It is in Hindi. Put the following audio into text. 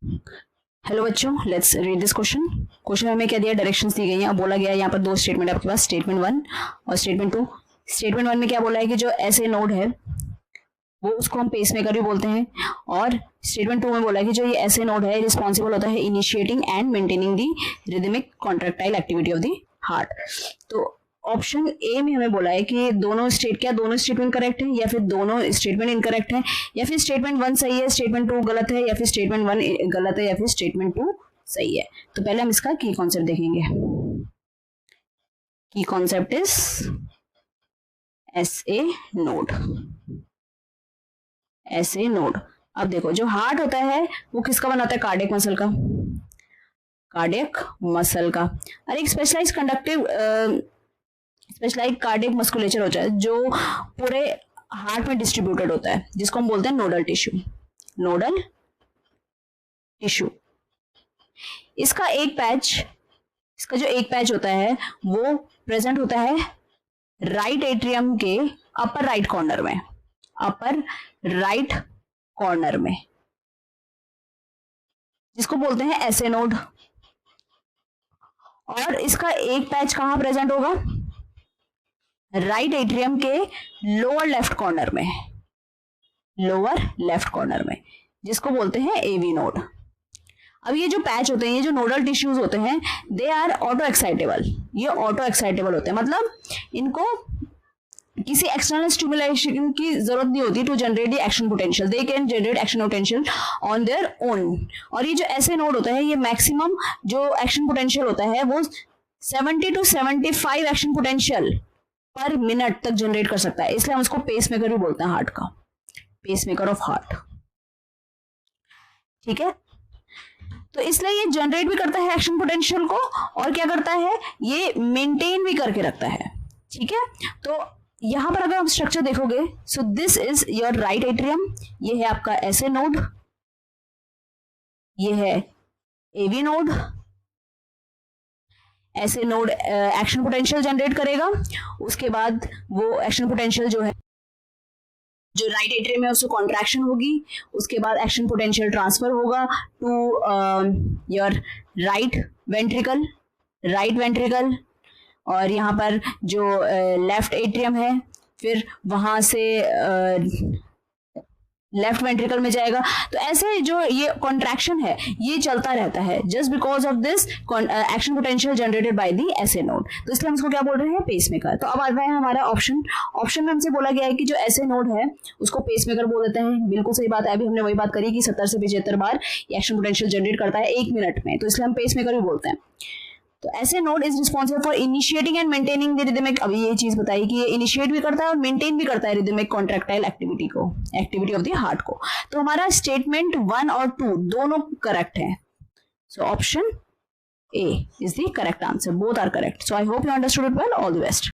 हेलो बच्चों, let's read this question. Question में हमें क्या दिया, डायरेक्शंस दी गई हैं। अब बोला गया है यहाँ पर दो स्टेटमेंट आपके पास, स्टेटमेंट 1 और स्टेटमेंट 2। स्टेटमेंट 1 में क्या बोला है कि जो ऐसे नोड है वो उसको हम पेसमेकर भी बोलते हैं, और स्टेटमेंट 2 में बोला है कि जो ये ऐसे नोड है रिस्पॉन्सिबल होता है initiating and maintaining the rhythmic contractile activity of the heart. तो ऑप्शन ए में हमें बोला है कि दोनों स्टेटमेंट करेक्ट है, या फिर दोनों स्टेटमेंट इनकरेक्ट है, या फिर स्टेटमेंट 1 सही है, स्टेटमेंट 2 गलत है, या फिर स्टेटमेंट 1 गलत है, या फिर स्टेटमेंट 2 सही है। तो पहले हम इसका की कॉन्सेप्ट देखेंगे। की concept is S A node. ऐसे नोड, अब देखो जो हार्ट होता है वो किसका बनाता है, कार्डियक मसल का, कार्डियक मसल का। और एक स्पेशलाइज्ड कार्डियक मस्कुलेचर होता है जो पूरे हार्ट में डिस्ट्रीब्यूटेड होता है, जिसको हम बोलते हैं नोडल टिश्यू। नोडल टिश्यू, इसका जो एक पैच होता है वो प्रेजेंट होता है राइट एट्रियम के अपर राइट कॉर्नर में, अपर राइट कॉर्नर में, जिसको बोलते हैं ऐसे नोड। और इसका एक पैच कहां प्रेजेंट होगा, राइट एट्रियम के लोअर लेफ्ट कॉर्नर में, लोअर लेफ्ट कॉर्नर में, जिसको बोलते हैं एवी नोड। अब ये जो पैच होते हैं, ये जो नोडल टिश्यूज होते हैं, दे आर ऑटो एक्साइटेबल। ये ऑटो एक्साइटेबल होते हैं, मतलब इनको किसी एक्सटर्नल स्टिमुलेशन की जरूरत नहीं होती to generate the action potential. They can generate action potential on their own. और ये जो ऐसे नोड होता है, ये मैक्सिमम जो एक्शन पोटेंशियल होता है वो 70 to 75 एक्शन पोटेंशियल पर मिनट तक जनरेट कर सकता है। इसलिए हम उसको पेसमेकर भी बोलते हैं, हार्ट का पेसमेकर ऑफ हार्ट। ठीक है, तो इसलिए ये जनरेट भी करता है एक्शन पोटेंशियल को, और क्या करता है, ये मेंटेन भी करके रखता है। ठीक है, तो यहां पर अगर आप स्ट्रक्चर देखोगे, so this is your right atrium, ये है आपका ऐसे नोड, ये है एवी नोड। ऐसे नोड एक्शन पोटेंशियल जनरेट करेगा, उसके बाद वो एक्शन पोटेंशियल जो है, जो राइट एट्रियम है उसको कॉन्ट्रैक्शन होगी, उसके बाद एक्शन पोटेंशियल ट्रांसफर होगा टू योर राइट वेंट्रिकल, और यहाँ पर जो लेफ्ट एट्रियम है फिर वहां से लेफ्ट वेंट्रिकल में जाएगा। तो ऐसे जो ये कॉन्ट्रैक्शन है ये चलता रहता है, just because of this action potential generated by the ऐसे नोड। तो इसलिए हम इसको क्या बोल रहे हैं, पेसमेकर। तो अब आ रहा है हमारा ऑप्शन में हमसे बोला गया है कि जो ऐसे नोड है उसको पेसमेकर बोल देते हैं। बिल्कुल सही बात है, अभी हमने वही बात करी कि 70 से 75 बार ये एक्शन पोटेंशियल जनरेट करता है 1 मिनट में, तो इसलिए हम पेसमेकर भी बोलते हैं। तो ऐसे node is responsible for initiating and maintaining the rhythmic, अभी ये चीज बताई कि ये इनिशिएट भी करता है और मेंटेन भी करता है rhythmic contractile activity of the heart को। तो हमारा स्टेटमेंट 1 और 2 दोनों करेक्ट है। So option A is the correct answer, both are correct. So I hope you understood it well. All the best.